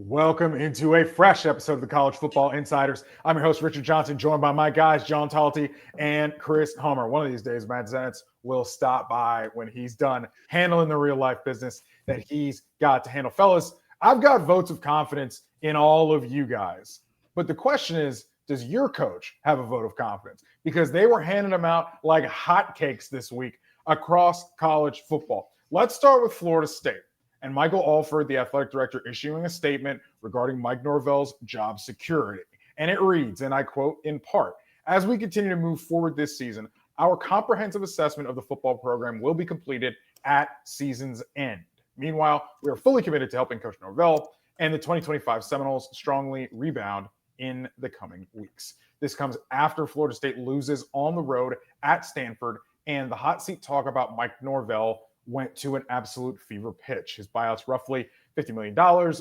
Welcome into a fresh episode of the College Football Insiders. I'm your host, Richard Johnson, joined by my guys, John Talty and Chris Homer. One of these days, Matt Zenitz will stop by when he's done handling the real-life business that he's got to handle. Fellas, I've got votes of confidence in all of you guys. But the question is, does your coach have a vote of confidence? Because they were handing them out like hotcakes this week across college football. Let's start with Florida State. And Michael Alford, the athletic director, issuing a statement regarding Mike Norvell's job security. And it reads, and I quote, in part, as we continue to move forward this season, our comprehensive assessment of the football program will be completed at season's end. Meanwhile, we are fully committed to helping Coach Norvell and the 2025 Seminoles strongly rebound in the coming weeks. This comes after Florida State loses on the road at Stanford, and the hot seat talk about Mike Norvell went to an absolute fever pitch. His buyout's roughly $50 million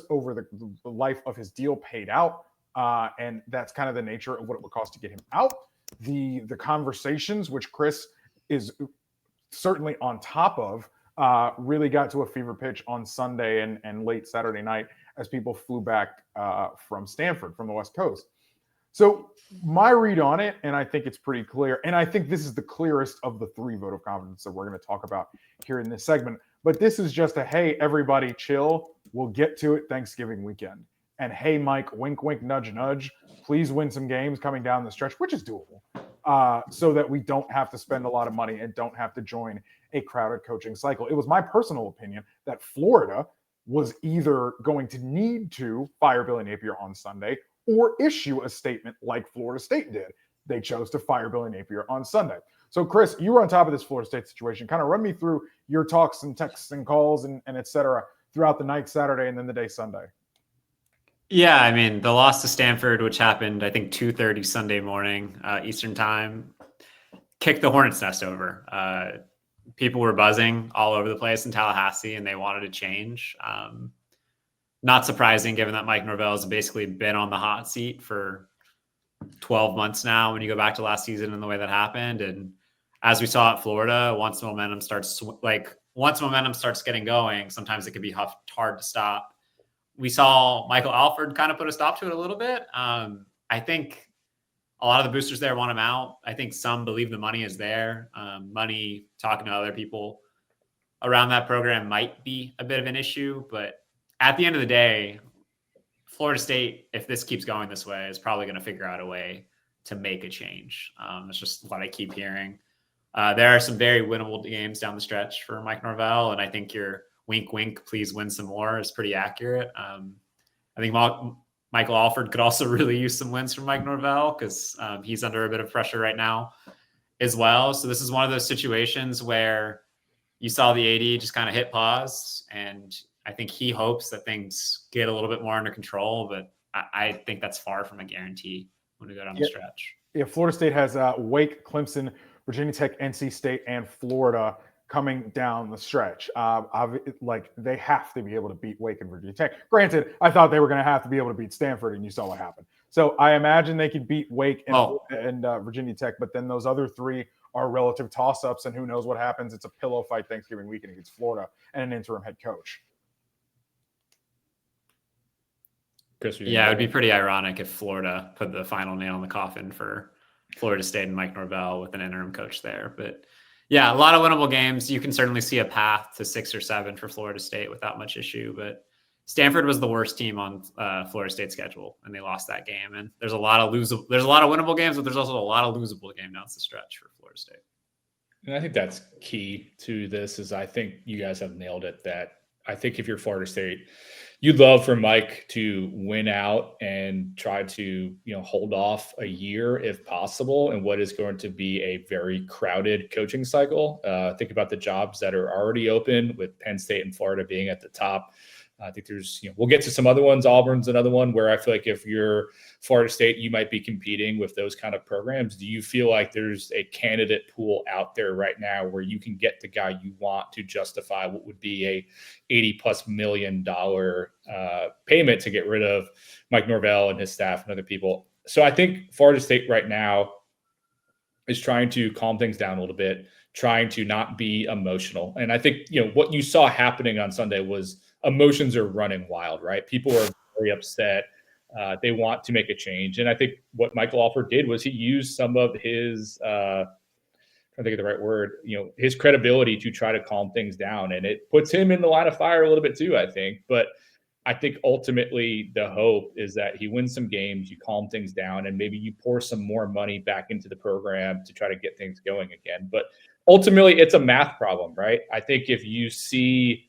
over the life of his deal paid out. And that's kind of the nature of what it would cost to get him out. The conversations, which Chris is certainly on top of, really got to a fever pitch on Sunday and late Saturday night as people flew back from Stanford, from the West Coast. So my read on it, and I think it's pretty clear, and I think this is the clearest of the three vote of confidence that we're going to talk about here in this segment, but this is just a, hey, everybody chill, we'll get to it Thanksgiving weekend. And hey, Mike, wink, wink, nudge, nudge, please win some games coming down the stretch, which is doable, so that we don't have to spend a lot of money and don't have to join a crowded coaching cycle. It was my personal opinion that Florida was either going to need to fire Billy Napier on Sunday or issue a statement like Florida State did. They chose to fire Billy Napier on Sunday. So, Chris, you were on top of this Florida State situation. Kind of run me through your talks and texts and calls and et cetera throughout the night Saturday and then the day Sunday. Yeah, I mean, the loss to Stanford, which happened, I think, 2:30 Sunday morning, Eastern time, kicked the hornet's nest over. People were buzzing all over the place in Tallahassee, and they wanted to change. Not surprising, given that Mike Norvell has basically been on the hot seat for 12 months now when you go back to last season and the way that happened. And as we saw at Florida, once momentum starts getting going, sometimes it can be hard to stop. We saw Michael Alford kind of put a stop to it a little bit. I think a lot of the boosters there want him out. I think some believe the money is there. Money, talking to other people around that program might be a bit of an issue, but at the end of the day, Florida State, if this keeps going this way, is probably going to figure out a way to make a change. It's just what I keep hearing. There are some very winnable games down the stretch for Mike Norvell, and I think your wink, wink, please win some more is pretty accurate. I think Michael Alford could also really use some wins from Mike Norvell because he's under a bit of pressure right now as well. So this is one of those situations where you saw the AD just kind of hit pause, and I think he hopes that things get a little bit more under control, but I think that's far from a guarantee when we go down the stretch. Yeah, Florida State has Wake, Clemson, Virginia Tech, NC State, and Florida coming down the stretch. They have to be able to beat Wake and Virginia Tech. Granted, I thought they were going to have to be able to beat Stanford, and you saw what happened. So I imagine they could beat Wake and Virginia Tech, but then those other three are relative toss-ups, and who knows what happens. It's a pillow fight Thanksgiving weekend against Florida and an interim head coach. Yeah, it would be pretty ironic if Florida put the final nail in the coffin for Florida State and Mike Norvell with an interim coach there. But yeah, a lot of winnable games. You can certainly see a path to 6 or 7 for Florida State without much issue. But Stanford was the worst team on Florida State's schedule, and they lost that game. And there's a lot of winnable games, but there's also a lot of losable games down the stretch for Florida State. And I think that's key to this. Is I think you guys have nailed it. That I think if you're Florida State, you'd love for Mike to win out and try to, hold off a year if possible in what is going to be a very crowded coaching cycle. Think about the jobs that are already open with Penn State and Florida being at the top. I think there's, we'll get to some other ones. Auburn's another one where I feel like if you're Florida State, you might be competing with those kind of programs. Do you feel like there's a candidate pool out there right now where you can get the guy you want to justify what would be a $80+ million payment to get rid of Mike Norvell and his staff and other people? So I think Florida State right now is trying to calm things down a little bit, trying to not be emotional. And I think, what you saw happening on Sunday was emotions are running wild, right? People are very upset. They want to make a change. And I think what Michael Alford did was he used some of his, I think of the right word, his credibility to try to calm things down. And it puts him in the line of fire a little bit too, I think. But I think ultimately the hope is that he wins some games, you calm things down, and maybe you pour some more money back into the program to try to get things going again. But ultimately, it's a math problem, right? I think if you see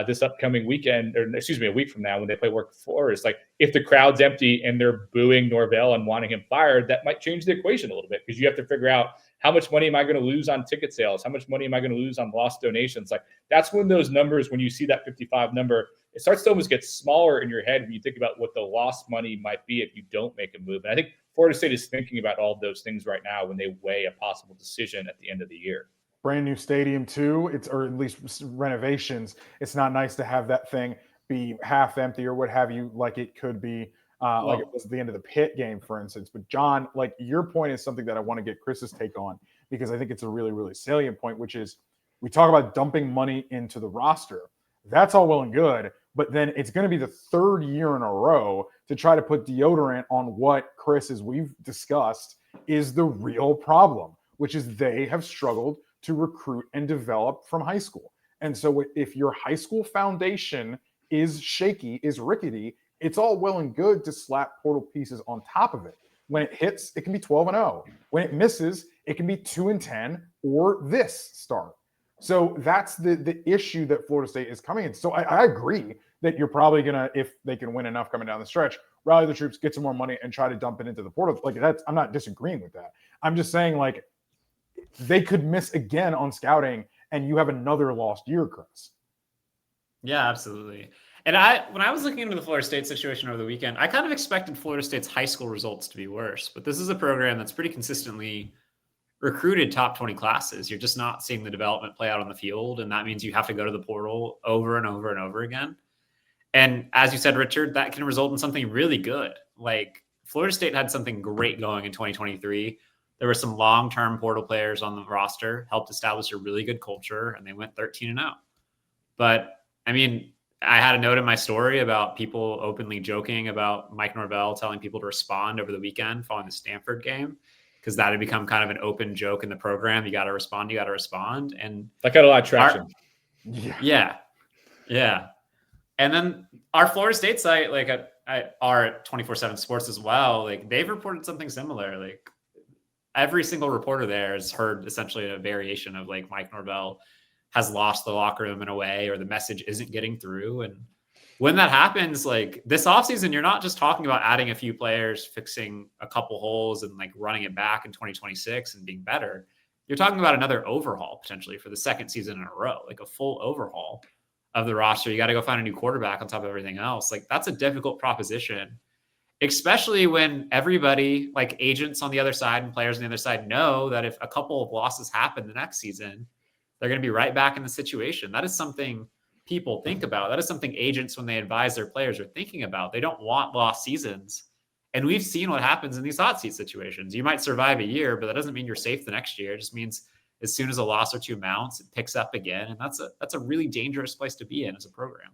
this upcoming weekend, or excuse me, a week from now when they play Wake Forest, like if the crowd's empty and they're booing Norvell and wanting him fired, that might change the equation a little bit, because you have to figure out how much money am I going to lose on ticket sales? How much money am I going to lose on lost donations? Like that's when those numbers, when you see that 55 number, it starts to almost get smaller in your head when you think about what the lost money might be if you don't make a move. And I think Florida State is thinking about all of those things right now when they weigh a possible decision at the end of the year. Brand new stadium too, or at least renovations. It's not nice to have that thing be half empty or what have you, like it could be, like it was at the end of the Pitt game, for instance. But John, like your point is something that I want to get Chris's take on, because I think it's a really, really salient point, which is we talk about dumping money into the roster. That's all well and good, but then it's going to be the third year in a row to try to put deodorant on what, Chris, as we've discussed, is the real problem, which is they have struggled to recruit and develop from high school. And so if your high school foundation is shaky, is rickety, it's all well and good to slap portal pieces on top of it. When it hits, it can be 12-0. When it misses, it can be 2-10 or this start. So that's the issue that Florida State is coming in. So I agree that you're probably going to, if they can win enough coming down the stretch, rally the troops, get some more money, and try to dump it into the portal. Like that's, I'm not disagreeing with that. I'm just saying, like, they could miss again on scouting and you have another lost year, Chris. Yeah, absolutely. And when I was looking into the Florida State situation over the weekend, I kind of expected Florida State's high school results to be worse, but this is a program that's pretty consistently recruited top 20 classes. You're just not seeing the development play out on the field. And that means you have to go to the portal over and over and over again. And as you said, Richard, that can result in something really good. Like Florida State had something great going in 2023. There were some long-term portal players on the roster, helped establish a really good culture, and they went 13-0. But I mean, I had a note in my story about people openly joking about Mike Norvell telling people to respond over the weekend following the Stanford game, because that had become kind of an open joke in the program. You got to respond. And that got a lot of traction. Yeah. And then our Florida State site, like our 24/7 Sports as well, like they've reported something similar. Like every single reporter there has heard essentially a variation of like Mike Norvell has lost the locker room in a way, or the message isn't getting through. And when that happens, like this offseason, you're not just talking about adding a few players, fixing a couple holes and like running it back in 2026 and being better. You're talking about another overhaul potentially for the second season in a row, like a full overhaul of the roster. You got to go find a new quarterback on top of everything else. Like that's a difficult proposition, especially when everybody, like agents on the other side and players on the other side, know that if a couple of losses happen the next season, they're going to be right back in the situation. That is something people think about. That is something agents, when they advise their players, are thinking about. They don't want lost seasons. And we've seen what happens in these hot seat situations. You might survive a year, but that doesn't mean you're safe the next year. It just means as soon as a loss or two mounts, it picks up again. And that's a really dangerous place to be in as a program.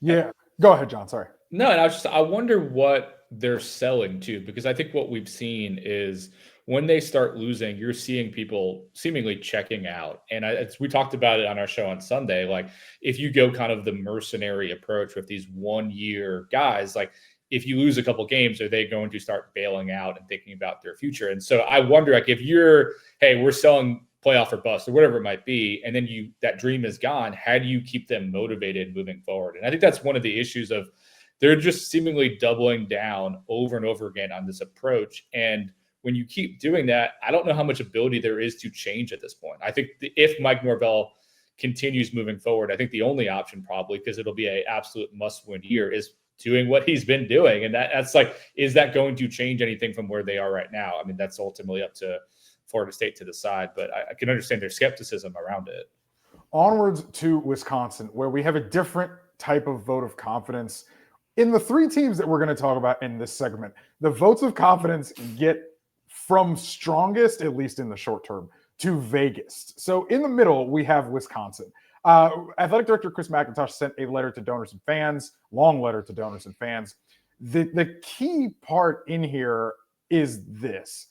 Yeah. Go ahead, John. Sorry. No, and I wonder what they're selling to, because I think what we've seen is when they start losing, you're seeing people seemingly checking out. And we talked about it on our show on Sunday. Like if you go kind of the mercenary approach with these 1 year guys, like if you lose a couple games, are they going to start bailing out and thinking about their future? And so I wonder, like if you're, hey, we're selling playoff or bust or whatever it might be, and then that dream is gone, how do you keep them motivated moving forward? And I think that's one of the issues of they're just seemingly doubling down over and over again on this approach. And when you keep doing that, I don't know how much ability there is to change at this point. I think if Mike Norvell continues moving forward, I think the only option probably, because it'll be an absolute must-win year, is doing what he's been doing. And that's like, is that going to change anything from where they are right now? I mean, that's ultimately up to Florida State to decide, but I can understand their skepticism around it. Onwards to Wisconsin, where we have a different type of vote of confidence. In the three teams that we're going to talk about in this segment, the votes of confidence get from strongest, at least in the short term, to vaguest. So in the middle, we have Wisconsin. Athletic Director Chris McIntosh sent a letter to donors and fans, long letter to donors and fans. The key part in here is this,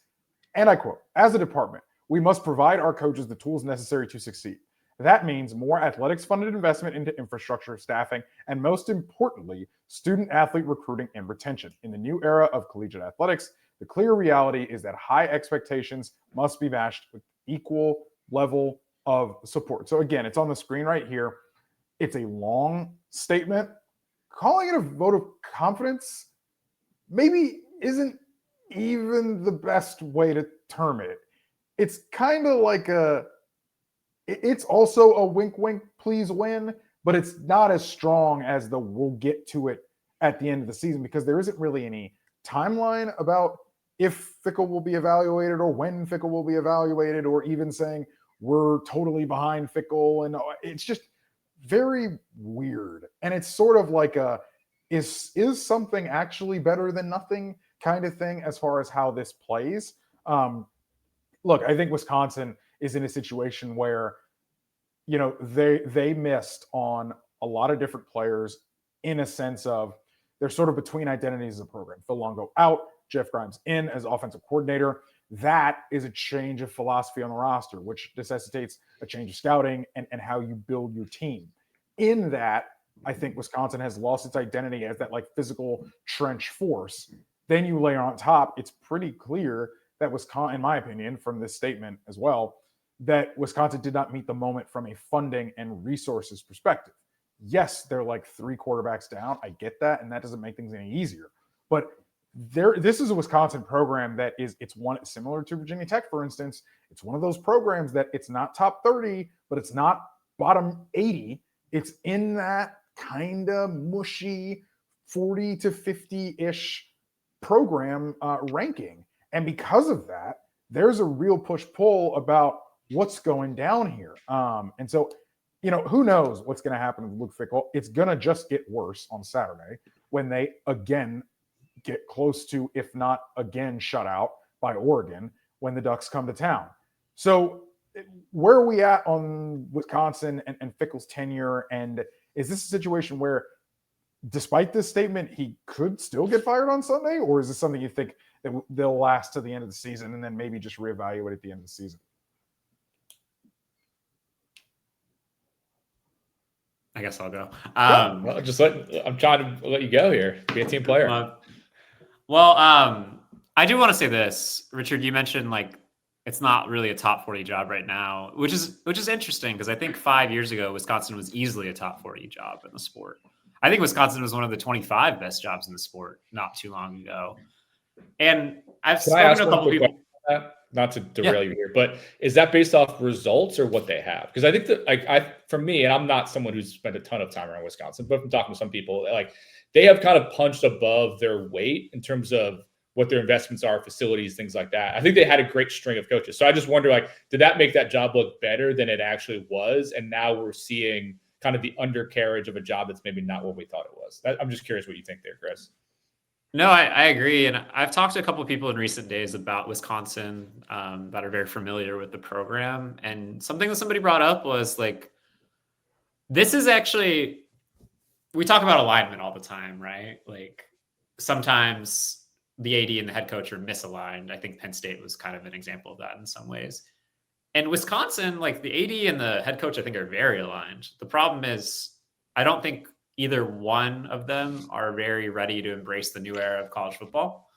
and I quote, "As a department, we must provide our coaches the tools necessary to succeed. That means more athletics-funded investment into infrastructure, staffing, and most importantly, student-athlete recruiting and retention. In the new era of collegiate athletics, the clear reality is that high expectations must be matched with equal level of support." So again, it's on the screen right here. It's a long statement. Calling it a vote of confidence maybe isn't even the best way to term it. It's kind of like it's also a wink, wink, please win, but it's not as strong as the we'll get to it at the end of the season, because there isn't really any timeline about if Fickell will be evaluated or when Fickell will be evaluated, or even saying we're totally behind Fickell. And it's just very weird. And it's sort of like is something actually better than nothing kind of thing as far as how this plays. Look, I think Wisconsin is in a situation where, they missed on a lot of different players, in a sense of they're sort of between identities as a program. Phil Longo out, Jeff Grimes in as offensive coordinator. That is a change of philosophy on the roster, which necessitates a change of scouting and how you build your team. In that, I think Wisconsin has lost its identity as that like physical trench force. Then you layer on top, it's pretty clear that Wisconsin, in my opinion, from this statement as well, that Wisconsin did not meet the moment from a funding and resources perspective. Yes, they're like 3 quarterbacks down. I get that, and that doesn't make things any easier. But this is a Wisconsin program that it's one similar to Virginia Tech, for instance. It's one of those programs that it's not top 30, but it's not bottom 80. It's in that kind of mushy 40 to 50-ish program ranking. And because of that, there's a real push-pull about what's going down here. And so, who knows what's going to happen with Luke Fickell. It's going to just get worse on Saturday when they, again, get close to, if not again, shut out by Oregon when the Ducks come to town. So where are we at on Wisconsin and Fickell's tenure? And is this a situation where, despite this statement, he could still get fired on Sunday? Or is this something you think that they'll last to the end of the season and then maybe just reevaluate at the end of the season? I guess I'll go. I'm trying to let you go here. Be a team player. I do want to say this, Richard. You mentioned like it's not really a top 40 job right now, which is interesting, because I think 5 years ago Wisconsin was easily a top 40 job in the sport. I think Wisconsin was one of the 25 best jobs in the sport not too long ago. And I've spoken to a couple people. Not to derail you here, but is that based off results or what they have? Because I think that for me, and I'm not someone who's spent a ton of time around Wisconsin, but from talking to some people, like they have kind of punched above their weight in terms of what their investments are, facilities, things like that. I think they had a great string of coaches. So I just wonder, like, did that make that job look better than it actually was? And now we're seeing kind of the undercarriage of a job that's maybe not what we thought it was. I'm just curious what you think there, Chris. No, I agree. And I've talked to a couple of people in recent days about Wisconsin that are very familiar with the program. And something that somebody brought up was like, this is actually, we talk about alignment all the time, right? Like sometimes the AD and the head coach are misaligned. I think Penn State was kind of an example of that in some ways. And Wisconsin, like the AD and the head coach, I think are very aligned. The problem is, I don't think either one of them are very ready to embrace the new era of college football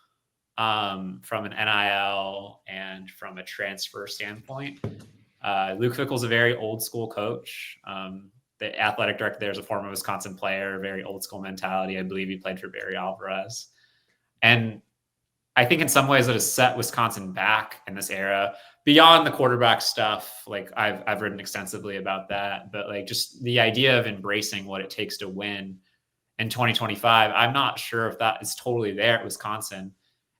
from an NIL and from a transfer standpoint. Luke Fickell's a very old school coach. The athletic director there is a former Wisconsin player, very old school mentality. I believe he played for Barry Alvarez. And I think in some ways it has set Wisconsin back in this era beyond the quarterback stuff. Like I've written extensively about that, but like just the idea of embracing what it takes to win in 2025, I'm not sure if that is totally there at Wisconsin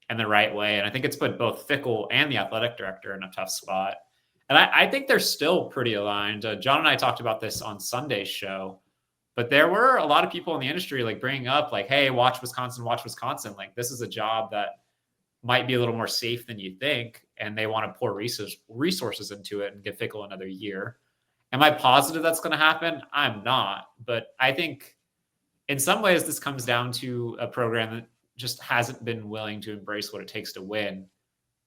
in the right way. And I think it's put both Fickell and the athletic director in a tough spot. And I think they're still pretty aligned. John and I talked about this on Sunday's show, but there were a lot of people in the industry like bringing up like, hey, watch Wisconsin. Like this is a job that might be a little more safe than you think. And they want to pour resources into it and give Fickell another year. Am I positive that's going to happen? I'm not. But I think in some ways this comes down to a program that just hasn't been willing to embrace what it takes to win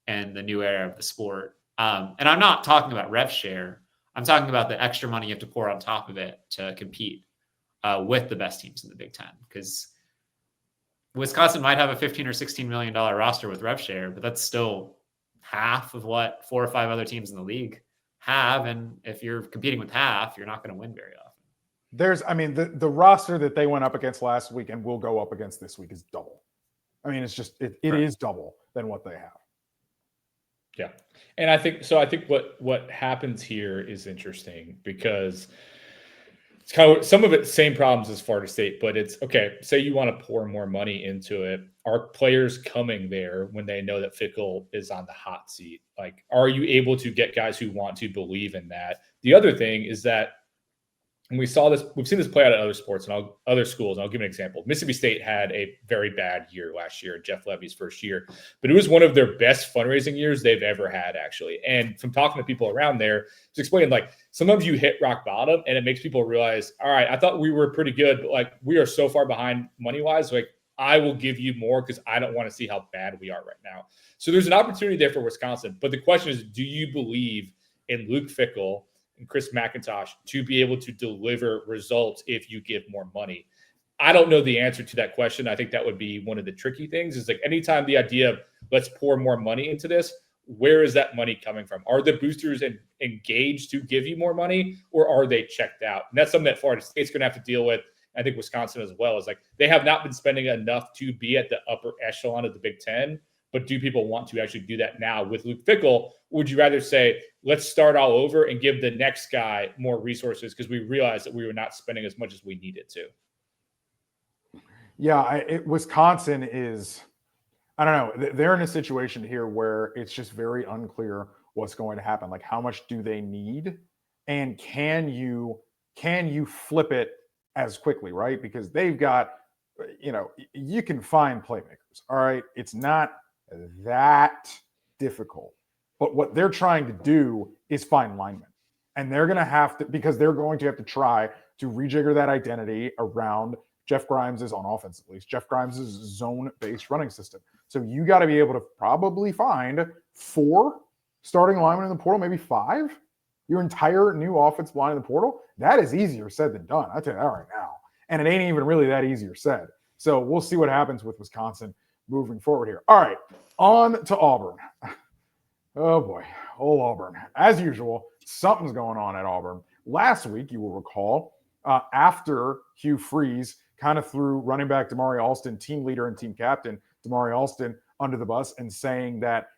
in the new era of the sport. And I'm not talking about rev share. I'm talking about the extra money you have to pour on top of it to compete with the best teams in the Big Ten. Because Wisconsin might have a $15 or $16 million roster with rev share, but that's still half of what 4 or 5 other teams in the league have. And if you're competing with half, you're not going to win very often. The roster that they went up against last week and will go up against this week is double. I mean, it's just, it is double than what they have. Yeah. And I think what happens here is interesting because it's kind of some of it, same problems as Florida State, but it's okay. Say you want to pour more money into it. Are players coming there when they know that Fickell is on the hot seat? Like, are you able to get guys who want to believe in that? The other thing is that, and we've seen this play out at other sports and other schools. And I'll give an example. Mississippi State had a very bad year last year, Jeff Levy's first year, but it was one of their best fundraising years they've ever had, actually. And from talking to people around there, it's explained like sometimes you hit rock bottom and it makes people realize, all right, I thought we were pretty good, but like we are so far behind money wise. Like I will give you more because I don't want to see how bad we are right now. So there's an opportunity there for Wisconsin. But the question is, do you believe in Luke Fickell and Chris McIntosh to be able to deliver results if you give more money? I don't know the answer to that question. I think that would be one of the tricky things is like anytime the idea of let's pour more money into this, where is that money coming from? Are the boosters engaged to give you more money or are they checked out? And that's something that Florida State's going to have to deal with. I think Wisconsin as well is like they have not been spending enough to be at the upper echelon of the Big Ten. But do people want to actually do that now with Luke Fickell? Would you rather say, let's start all over and give the next guy more resources because we realized that we were not spending as much as we needed to? Yeah, Wisconsin is, I don't know, they're in a situation here where it's just very unclear what's going to happen. Like how much do they need? And can you flip it as quickly, right? Because they've got, you can find playmakers, all right? It's not that difficult. But what they're trying to do is find linemen. And they're going to have to, because they're going to have to try to rejigger that identity around Jeff Grimes' on offense, at least, Jeff Grimes' zone-based running system. So you got to be able to probably find 4 starting linemen in the portal, maybe 5. Your entire new offensive line in the portal, that is easier said than done. I'll tell you that right now. And it ain't even really that easier said. So we'll see what happens with Wisconsin moving forward here. All right, on to Auburn. Oh boy, old Auburn. As usual, something's going on at Auburn. Last week, you will recall, after Hugh Freeze kind of threw running back Damari Alston, team leader and team captain Damari Alston, under the bus and saying that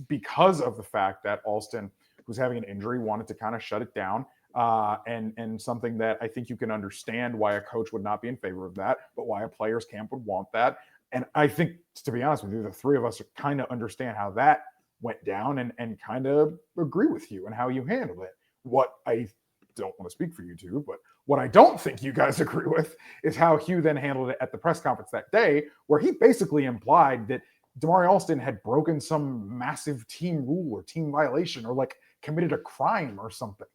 because of the fact that Alston was having an injury, wanted to kind of shut it down. And something that I think you can understand why a coach would not be in favor of that, but why a player's camp would want that. And I think, to be honest with you, the three of us kind of understand how that went down and kind of agree with you and how you handled it. What I don't want to speak for you two, but what I don't think you guys agree with is how Hugh then handled it at the press conference that day, where he basically implied that Damari Alston had broken some massive team rule or team violation or like committed a crime or something.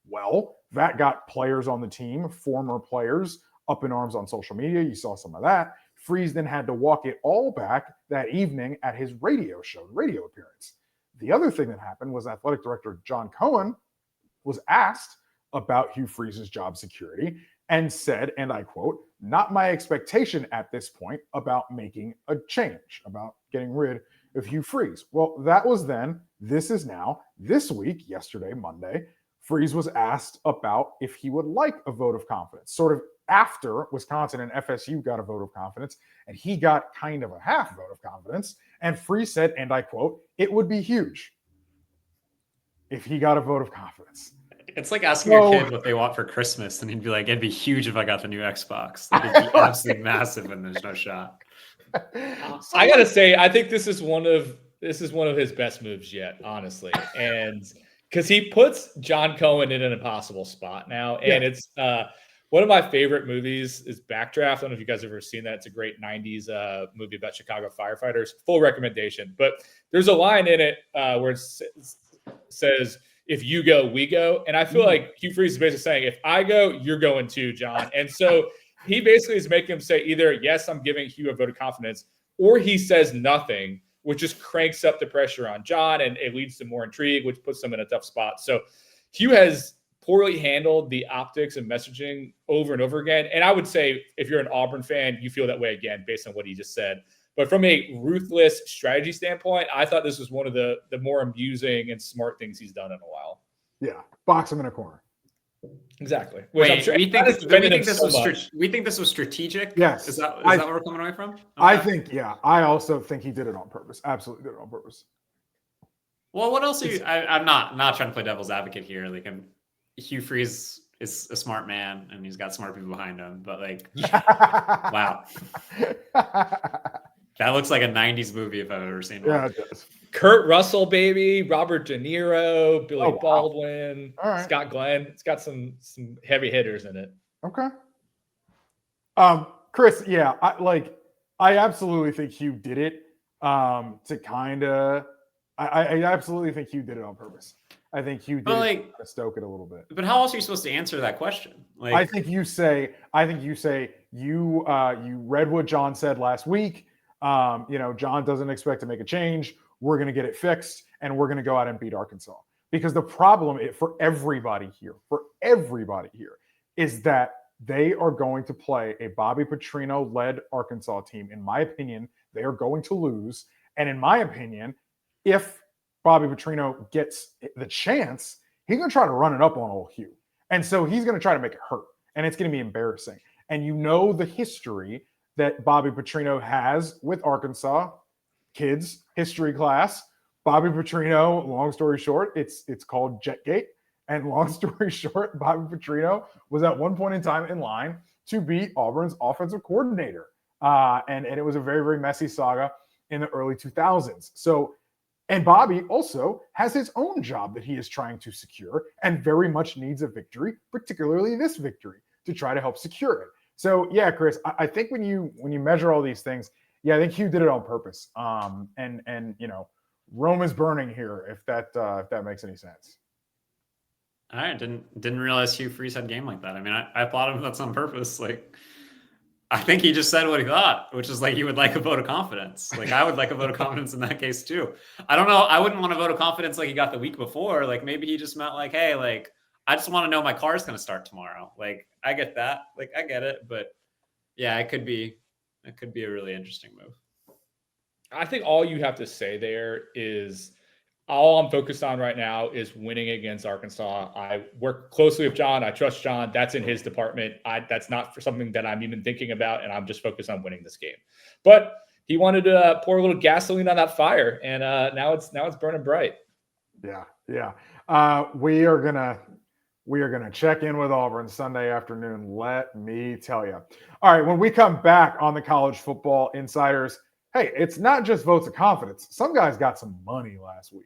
Well, that got players on the team, former players, up in arms on social media. You saw some of that. Freeze then had to walk it all back that evening at his radio appearance. The other thing that happened was athletic director John Cohen was asked about Hugh Freeze's job security and said, and I quote, "Not my expectation at this point about making a change, about getting rid of Hugh Freeze." Well, that was then. This is now. This week, yesterday, Monday, Freeze was asked about if he would like a vote of confidence, sort of after Wisconsin and FSU got a vote of confidence, and he got kind of a half vote of confidence. And Freeze said, and I quote, "It would be huge if he got a vote of confidence." It's like asking your kid what they want for Christmas, and he'd be like, "It'd be huge if I got the new Xbox. Like, it'd be absolutely massive, and there's no shot." I gotta say, I think this is one of his best moves yet, honestly, and because he puts John Cohen in an impossible spot now, and it's one of my favorite movies is Backdraft. I don't know if you guys have ever seen that. It's a great 90s movie about Chicago firefighters. Full recommendation. But there's a line in it where it says, if you go, we go. And I feel like Hugh Freeze is basically saying, if I go, you're going too, John. And so he basically is making him say either, yes, I'm giving Hugh a vote of confidence, or he says nothing, which just cranks up the pressure on John, and it leads to more intrigue, which puts them in a tough spot. So Hugh has poorly handled the optics and messaging over and over again. And I would say if you're an Auburn fan, you feel that way again based on what he just said. But from a ruthless strategy standpoint, I thought this was one of the more amusing and smart things he's done in a while. Yeah, box him in a corner. Exactly. Wait, we think this was strategic? Yes. Is that where we're coming away from? Okay. I also think he did it on purpose. Absolutely did it on purpose. Well, what else are you? I'm not trying to play devil's advocate here. Like, Hugh Freeze is a smart man, and he's got smart people behind him. But like, wow, that looks like a '90s movie if I've ever seen one. Yeah, it does. Kurt Russell, baby, Robert De Niro, Billy wow. Baldwin, Right. Scott Glenn. It's got some heavy hitters in it. Okay. Chris, yeah, I absolutely think Hugh did it to kind of. I absolutely think Hugh did it on purpose. I think Hugh did it to stoke it a little bit. But how else are you supposed to answer that question? Like, I think you say you read what John said last week. John doesn't expect to make a change. We're going to get it fixed, and we're going to go out and beat Arkansas. Because the problem for everybody here, is that they are going to play a Bobby Petrino-led Arkansas team. In my opinion, they are going to lose. And in my opinion, if Bobby Petrino gets the chance, he's going to try to run it up on old Hugh. And so he's going to try to make it hurt. And it's going to be embarrassing. And you know the history that Bobby Petrino has with Arkansas kids history class. Bobby Petrino, long story short, it's called Jetgate. And long story short, Bobby Petrino was at one point in time in line to be Auburn's offensive coordinator. And it was a very, very messy saga in the early 2000s. So, and Bobby also has his own job that he is trying to secure and very much needs a victory, particularly this victory, to try to help secure it. So, yeah, Chris, I think when you measure all these things, yeah, I think Hugh did it on purpose. And Rome is burning here, if that makes any sense. All right, didn't realize Hugh Freeze had a game like that. I mean, I applaud him. That's on purpose. Like, I think he just said what he thought, which is like he would like a vote of confidence. Like, I would like a vote of confidence in that case too. I don't know. I wouldn't want a vote of confidence like he got the week before. Like, maybe he just meant like, hey, like, I just want to know my car's going to start tomorrow. Like, I get that. Like, I get it. But yeah, it could be a really interesting move. I think all you have to say there is all I'm focused on right now is winning against Arkansas. I work closely with John. I trust John. That's in his department. That's not for something that I'm even thinking about, and I'm just focused on winning this game. But he wanted to pour a little gasoline on that fire, and now it's burning bright. Yeah. We are gonna check in with Auburn Sunday afternoon. Let me tell you. All right, when we come back on the College Football Insiders, hey, it's not just votes of confidence. Some guys got some money last week.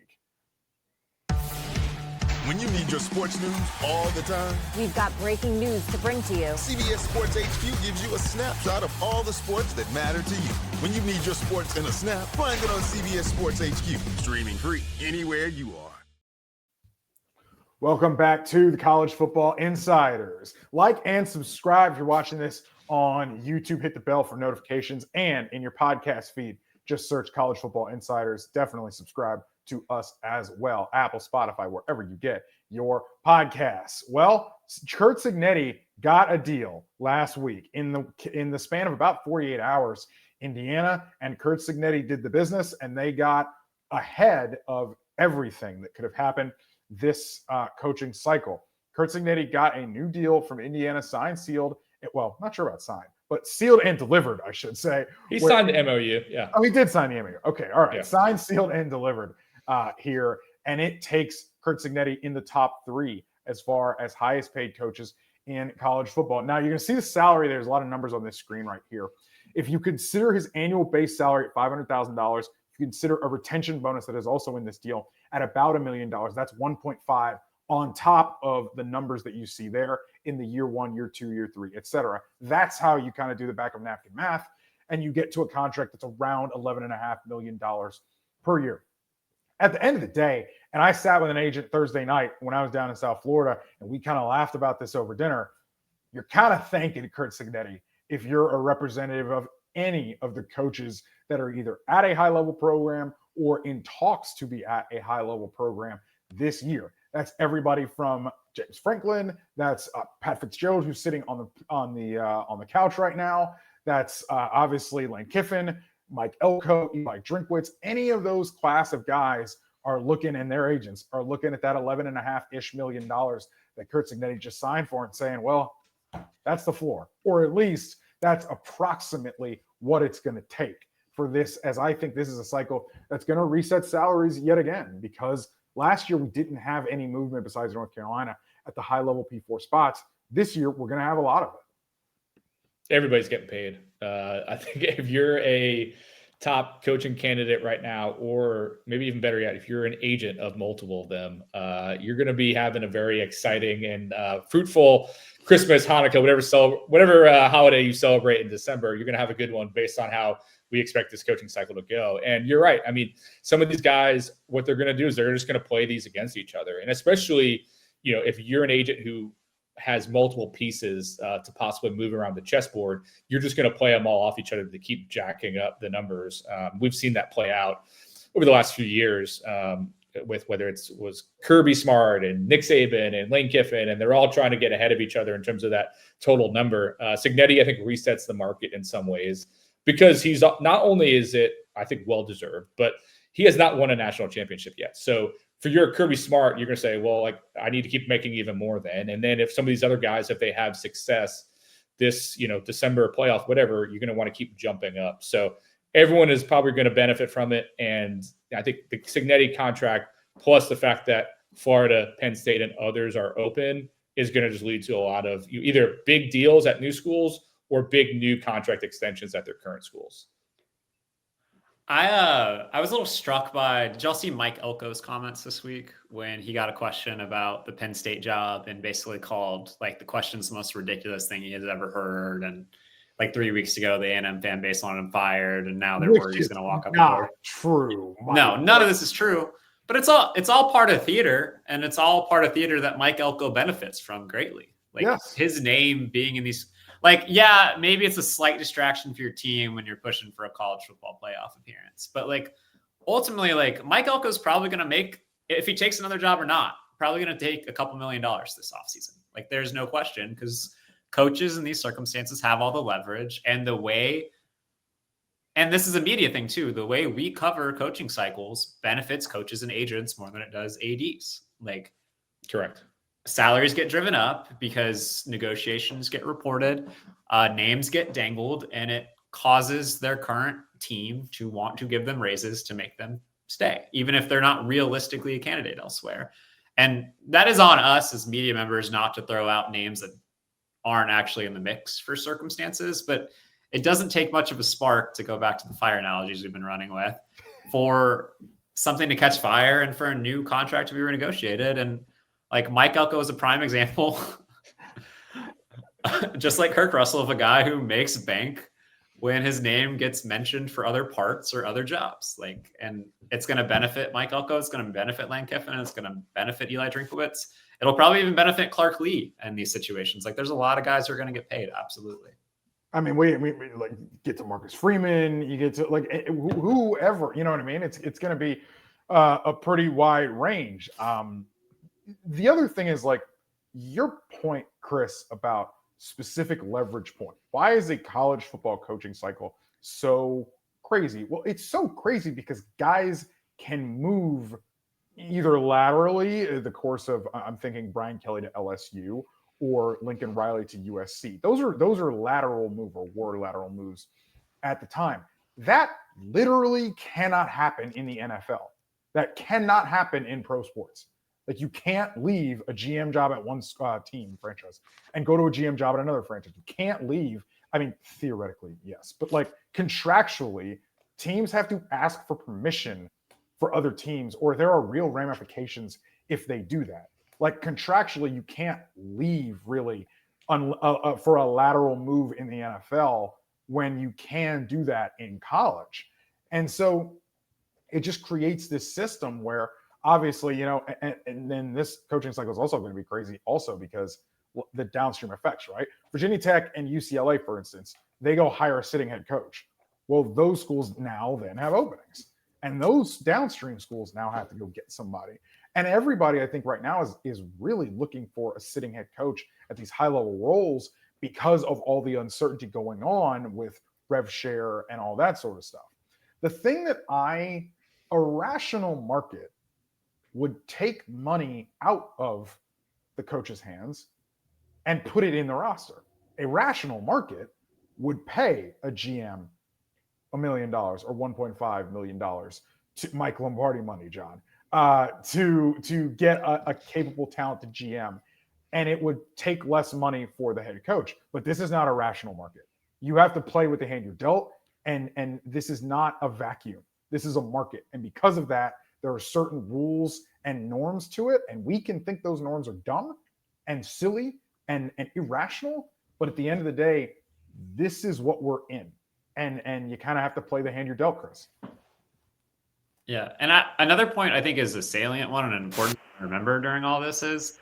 When you need your sports news all the time, we've got breaking news to bring to you. CBS Sports HQ gives you a snapshot of all the sports that matter to you. When you need your sports in a snap, find it on CBS Sports HQ, streaming free anywhere you are. Welcome back to the College Football Insiders. Like and subscribe if you're watching this on YouTube. Hit the bell for notifications, and in your podcast feed, just search College Football Insiders. Definitely subscribe to us as well. Apple, Spotify, wherever you get your podcasts. Well, Curt Cignetti got a deal last week in the span of about 48 hours. Indiana and Curt Cignetti did the business, and they got ahead of everything that could have happened this coaching cycle. Curt Cignetti got a new deal from Indiana, signed, sealed. Well, not sure about signed, but sealed and delivered, I should say. He signed the MOU, yeah. Oh, he did sign the MOU. Okay, all right. Yeah. Signed, sealed, and delivered here. And it takes Curt Cignetti in the top 3 as far as highest paid coaches in college football. Now, you're going to see the salary. There's a lot of numbers on this screen right here. If you consider his annual base salary at $500,000, if you consider a retention bonus that is also in this deal at about $1 million, that's 1.5 on top of the numbers that you see there in the year 1, year 2, year 3, et cetera. That's how you kind of do the back of napkin math, and you get to a contract that's around $11.5 million per year. at the end of the day, and I sat with an agent Thursday night when I was down in South Florida, and we kind of laughed about this over dinner. You're kind of thanking Curt Cignetti if you're a representative of any of the coaches that are either at a high-level program or in talks to be at a high-level program this year. That's everybody from James Franklin. That's Pat Fitzgerald, who's sitting on the couch right now. That's obviously Lane Kiffin, Mike Elko, Mike Drinkwitz. Any of those class of guys are looking, and their agents are looking at that $11.5-ish million that Curt Cignetti just signed for and saying, well, that's the floor, or at least that's approximately what it's going to take for this, as I think this is a cycle that's going to reset salaries yet again, because last year we didn't have any movement besides North Carolina at the high-level P4 spots. This year we're going to have a lot of it. Everybody's getting paid. I think if you're a top coaching candidate right now, or maybe even better yet, if you're an agent of multiple of them, you're going to be having a very exciting and fruitful Christmas, Hanukkah, whatever holiday you celebrate in December. You're going to have a good one based on how we expect this coaching cycle to go. And you're right. I mean, some of these guys, what they're going to do is they're just going to play these against each other. And especially, if you're an agent who has multiple pieces to possibly move around the chessboard, you're just going to play them all off each other to keep jacking up the numbers. We've seen that play out over the last few years with whether was Kirby Smart and Nick Saban and Lane Kiffin, and they're all trying to get ahead of each other in terms of that total number. Cignetti, I think, resets the market in some ways because he's not only is it, I think, well-deserved, but he has not won a national championship yet. So for your Kirby Smart, you're going to say, well, I need to keep making even more then. And then if some of these other guys, if they have success this, December playoff, whatever, you're going to want to keep jumping up. So everyone is probably going to benefit from it. And I think the Cignetti contract, plus the fact that Florida, Penn State, and others are open, is going to just lead to a lot of either big deals at new schools or big new contract extensions at their current schools. I was a little struck by, did y'all see Mike Elko's comments this week when he got a question about the Penn State job and basically called the question's the most ridiculous thing he has ever heard? And 3 weeks ago, the A&M fan base wanted him fired, and now they're worried he's going to walk up. Not true. No, none of this is true. But it's all part of theater, and it's all part of theater that Mike Elko benefits from greatly. Yes. His name being in these. Maybe it's a slight distraction for your team when you're pushing for a college football playoff appearance. But ultimately, Mike Elko's probably going to make, if he takes another job or not, probably going to take a couple $1 million this offseason. There's no question, because coaches in these circumstances have all the leverage, and and this is a media thing too, the way we cover coaching cycles benefits coaches and agents more than it does ADs. Correct. Salaries get driven up because negotiations get reported, names get dangled, and it causes their current team to want to give them raises to make them stay, even if they're not realistically a candidate elsewhere. And that is on us as media members not to throw out names that aren't actually in the mix for circumstances. But it doesn't take much of a spark, to go back to the fire analogies we've been running with, for something to catch fire and for a new contract to be renegotiated. And Mike Elko is a prime example, just like Kirk Russell, of a guy who makes bank when his name gets mentioned for other parts or other jobs. And it's going to benefit Mike Elko. It's going to benefit Lane Kiffin. It's going to benefit Eli Drinkwitz. It'll probably even benefit Clark Lee in these situations. There's a lot of guys who are going to get paid. Absolutely. I mean, we get to Marcus Freeman, you get to whoever, you know what I mean? It's going to be a pretty wide range. The other thing is your point, Chris, about specific leverage point. Why is a college football coaching cycle so crazy? Well, it's so crazy because guys can move either laterally the course of, I'm thinking Brian Kelly to LSU or Lincoln Riley to USC. Those are lateral move, or were lateral moves at the time. That literally cannot happen in the NFL. That cannot happen in pro sports. You can't leave a GM job at one team franchise and go to a GM job at another franchise. You can't leave. I mean, theoretically, yes, but contractually, teams have to ask for permission for other teams, or there are real ramifications if they do that. Contractually, you can't leave really for a lateral move in the NFL when you can do that in college. And so it just creates this system where obviously, and then this coaching cycle is also going to be crazy also because the downstream effects, right? Virginia Tech and UCLA, for instance, they go hire a sitting head coach. Well, those schools now then have openings. And those downstream schools now have to go get somebody. And everybody, I think, right now is really looking for a sitting head coach at these high-level roles because of all the uncertainty going on with rev share and all that sort of stuff. The thing that a rational market would take money out of the coach's hands and put it in the roster. A rational market would pay a GM $1 million or $1.5 million to Mike Lombardi money, John, to get a capable, talented GM, and it would take less money for the head coach. But this is not a rational market. You have to play with the hand you're dealt, and this is not a vacuum. This is a market, and because of that, there are certain rules and norms to it, and we can think those norms are dumb and silly and irrational, but at the end of the day, this is what we're in. And you kind of have to play the hand you're dealt, Chris. Yeah. And another point I think is a salient one and an important to remember during all this is,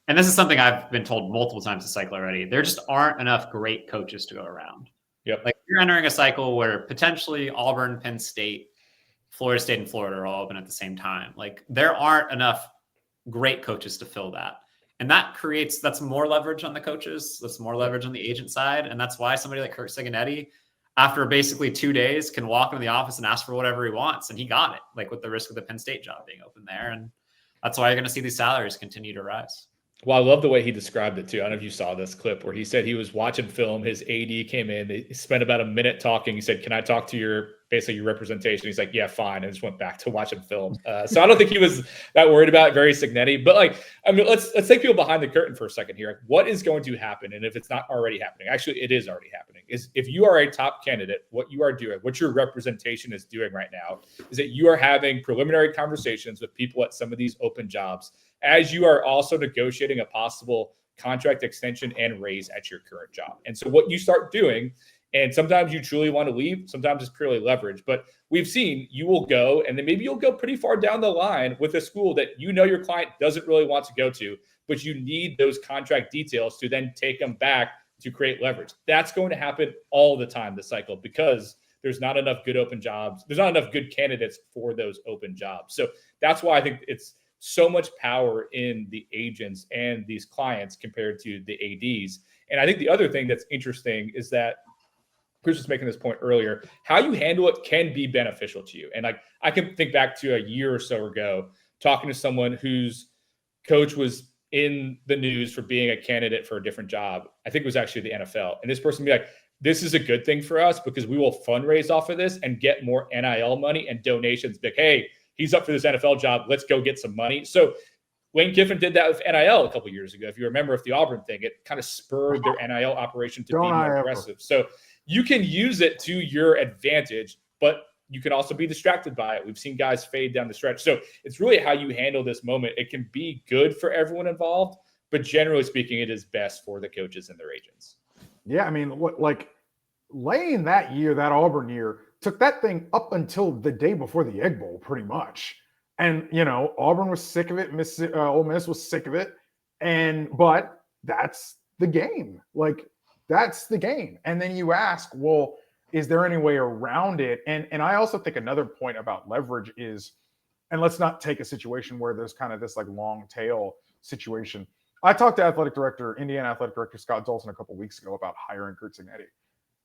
and this is something I've been told multiple times this cycle already, there just aren't enough great coaches to go around. Yep. Like you're entering a cycle where potentially Auburn, Penn State, Florida State, and Florida are all open at the same time. Like there aren't enough great coaches to fill that. And that's more leverage on the coaches. That's more leverage on the agent side. And that's why somebody like Curt Cignetti, after basically 2 days, can walk into the office and ask for whatever he wants. And he got it, like with the risk of the Penn State job being open there. And that's why you're going to see these salaries continue to rise. Well, I love the way he described it too. I don't know if you saw this clip where he said he was watching film. His AD came in. They spent about a minute talking. He said, "Can I talk to your representation?" He's like, "Yeah, fine," and just went back to watching film. So I don't think he was that worried about it. Very Cignetti. But let's take people behind the curtain for a second here. Like, what is going to happen? And if it's not already happening, actually, it is already happening. Is if you are a top candidate, what you are doing, what your representation is doing right now, is that you are having preliminary conversations with people at some of these open jobs, as you are also negotiating a possible contract extension and raise at your current job. And so what you start doing, and sometimes you truly want to leave, sometimes it's purely leverage, but we've seen you will go, and then maybe you'll go pretty far down the line with a school that you know your client doesn't really want to go to, but you need those contract details to then take them back to create leverage. That's going to happen all the time this cycle because there's not enough good open jobs. There's not enough good candidates for those open jobs. So that's why I think it's so much power in the agents and these clients compared to the ADs. And I think the other thing that's interesting is that Chris was making this point earlier, how you handle it can be beneficial to you. And I can think back to a year or so ago, talking to someone whose coach was in the news for being a candidate for a different job. I think it was actually the NFL. And this person would be like, "This is a good thing for us because we will fundraise off of this and get more NIL money and donations." Like, hey, he's up for this NFL job. Let's go get some money. So Lane Kiffin did that with NIL a couple of years ago. If you remember with the Auburn thing, it kind of spurred their NIL operation to be more aggressive. So you can use it to your advantage, but you can also be distracted by it. We've seen guys fade down the stretch. So it's really how you handle this moment. It can be good for everyone involved, but generally speaking, it is best for the coaches and their agents. Yeah, I mean, Lane that year, that Auburn year, took that thing up until the day before the Egg Bowl, pretty much. And, Auburn was sick of it. Ole Miss was sick of it. But that's the game. That's the game. And then you ask, well, is there any way around it? And I also think another point about leverage is, and let's not take a situation where there's kind of this long tail situation. I talked to Indiana Athletic Director Scott Dolson a couple of weeks ago about hiring Curt Cignetti.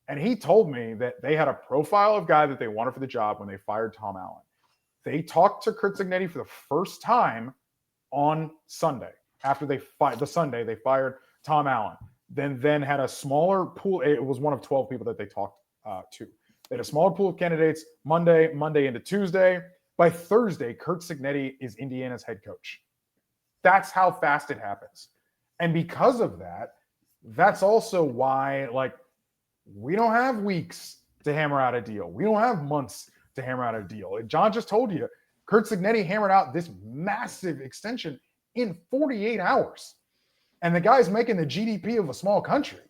And he told me that they had a profile of guy that they wanted for the job when they fired Tom Allen. They talked to Curt Cignetti for the first time on Sunday. After they fired Tom Allen. Then had a smaller pool. It was one of 12 people that they talked to. They had a smaller pool of candidates Monday into Tuesday. By Thursday, Curt Cignetti is Indiana's head coach. That's how fast it happens. And because of that, that's also why, we don't have weeks to hammer out a deal. We don't have months to hammer out a deal. And John just told you, Curt Cignetti hammered out this massive extension in 48 hours. And the guy's making the GDP of a small country.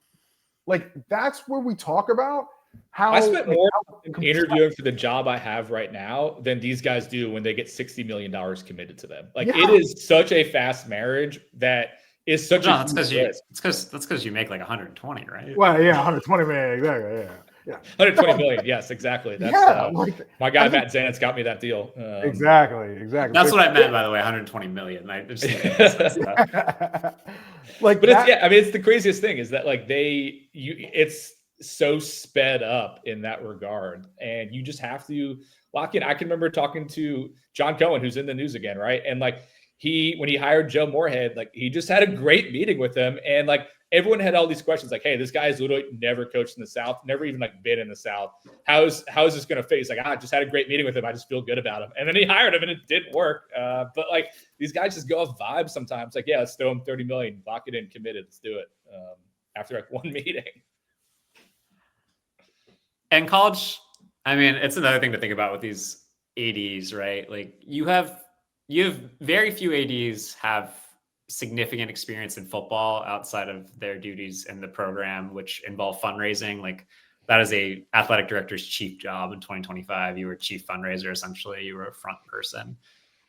That's where we talk about How I spent more interviewing for the job I have right now than these guys do when they get $60 million committed to them. Like it is such a fast marriage that is such a that's risk. that's because you make like 120, right? Well, yeah, 120 million, exactly, yeah. 120 million, yes, exactly. That's my guy Matt Zanet's got me that deal. Exactly. That's what I meant, by the way. 120 million. I just like, but it's the craziest thing is that like it's so sped up in that regard, and you just have to lock in. I can remember talking to John Cohen, who's in the news again, right? And like when he hired Joe Moorhead, like he just had a great meeting with him, and like everyone had all these questions, like, "Hey, this guy's literally never coached in the South, never even like been in the South. How is this going to fit?" He's like, "I just had a great meeting with him. I just feel good about him." And then he hired him, and it didn't work. But like these guys just go off vibes sometimes. Like, yeah, let's throw him 30 million, lock it in, committed, let's do it. After like one meeting. And college, I mean, it's another thing to think about with these ADs, right? Like you have very few ADs have significant experience in football outside of their duties in the program, which involve fundraising. Like that is a athletic director's chief job in 2025. You were chief fundraiser, essentially. You were a front person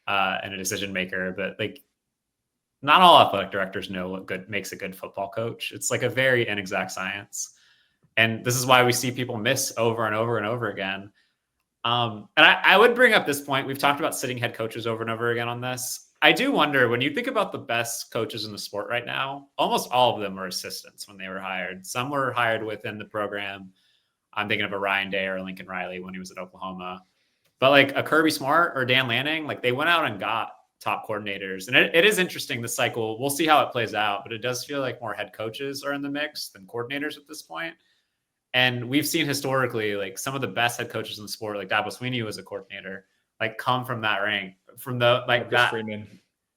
and a decision maker. But like not all athletic directors know what makes a good football coach. It's like a very inexact science. And this is why we see people miss over and over and over again. And I would bring up this point. We've talked about sitting head coaches over and over again on this. I do wonder, when you think about the best coaches in the sport right now, almost all of them were assistants when they were hired. Some were hired within the program. I'm thinking of a Ryan Day or a Lincoln Riley when he was at Oklahoma. But like a Kirby Smart or Dan Lanning, like they went out and got top coordinators. And it is interesting, the cycle. We'll see how it plays out. But it does feel like more head coaches are in the mix than coordinators at this point. And we've seen historically, like some of the best head coaches in the sport, like Dabo Swinney was a coordinator, like come from that rank, from the like Marcus Freeman.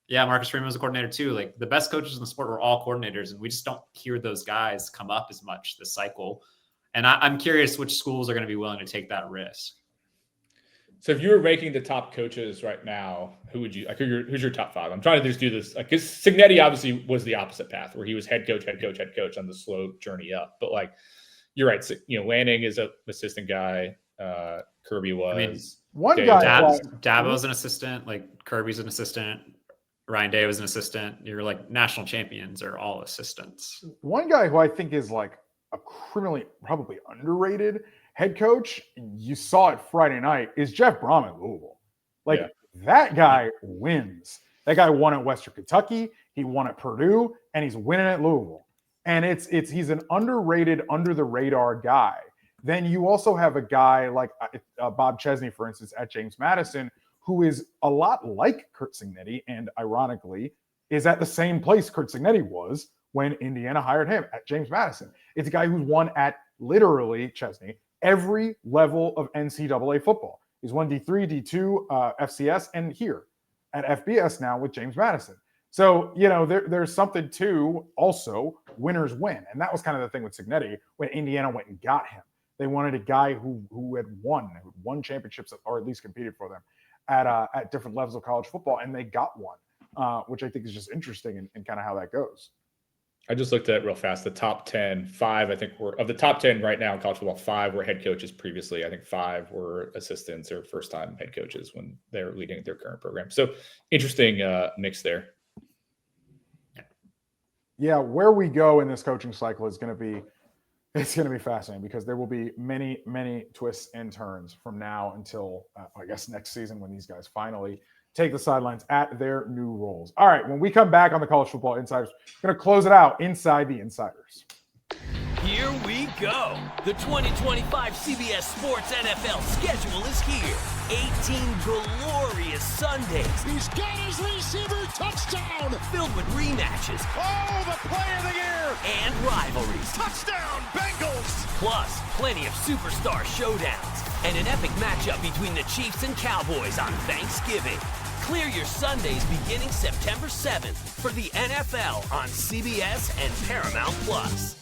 Yeah, Marcus Freeman was a coordinator too. Like the best coaches in the sport were all coordinators, and we just don't hear those guys come up as much this cycle. And I'm curious which schools are going to be willing to take that risk. So if you were ranking the top coaches right now, who would you like? Who's your top five? I'm trying to just do this because Cignetti obviously was the opposite path, where he was head coach on the slow journey up. But like, you're right. So, Lanning is an assistant guy. Kirby was. I mean, one guy. Dabo's an assistant. Like Kirby's an assistant. Ryan Day was an assistant. You're like national champions are all assistants. One guy who I think is like a criminally probably underrated head coach, you saw it Friday night, is Jeff Brom at Louisville. Like that guy wins. That guy won at Western Kentucky. He won at Purdue, and he's winning at Louisville. And he's an underrated, under the radar guy. Then you also have a guy like Bob Chesney, for instance, at James Madison, who is a lot like Curt Cignetti, and ironically is at the same place Curt Cignetti was when Indiana hired him, at James Madison. It's a guy who's won at literally, Chesney, every level of NCAA football. He's won D3, D2, FCS, and here at FBS now with James Madison. So, there's something to also winners win. And that was kind of the thing with Cignetti when Indiana went and got him. They wanted a guy who had won championships, or at least competed for them at different levels of college football. And they got one, which I think is just interesting in kind of how that goes. I just looked at it real fast. The top 10, 5, I think of the top 10 right now in college football, 5 were head coaches previously. I think 5 were assistants or first-time head coaches when they're leading their current program. So interesting mix there. Yeah, where we go in this coaching cycle is going to be fascinating, because there will be many, many twists and turns from now until I guess next season, when these guys finally take the sidelines at their new roles. All right, when we come back on the College Football Insiders, we're going to close it out inside the Insiders. Here we go. The 2025 CBS Sports NFL schedule is here. 18 glorious Sundays. He's got his receiver, touchdown! Filled with rematches. Oh, the play of the year! And rivalries. Touchdown, Bengals! Plus, plenty of superstar showdowns. And an epic matchup between the Chiefs and Cowboys on Thanksgiving. Clear your Sundays beginning September 7th for the NFL on CBS and Paramount Plus.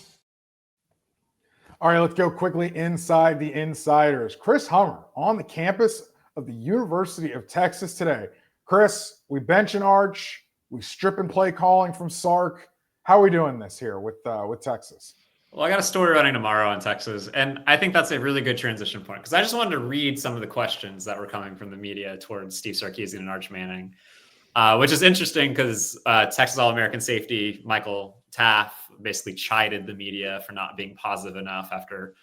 All right, let's go quickly inside the Insiders. Chris Hummer on the campus of the University of Texas today. Chris, we bench and arch, we strip and play calling from Sark. How are we doing this here with Texas? Well, I got a story running tomorrow on Texas, and I think that's a really good transition point because I just wanted to read some of the questions that were coming from the media towards Steve Sarkisian and Arch Manning, which is interesting because Texas All-American safety Michael Taff basically chided the media for not being positive enough after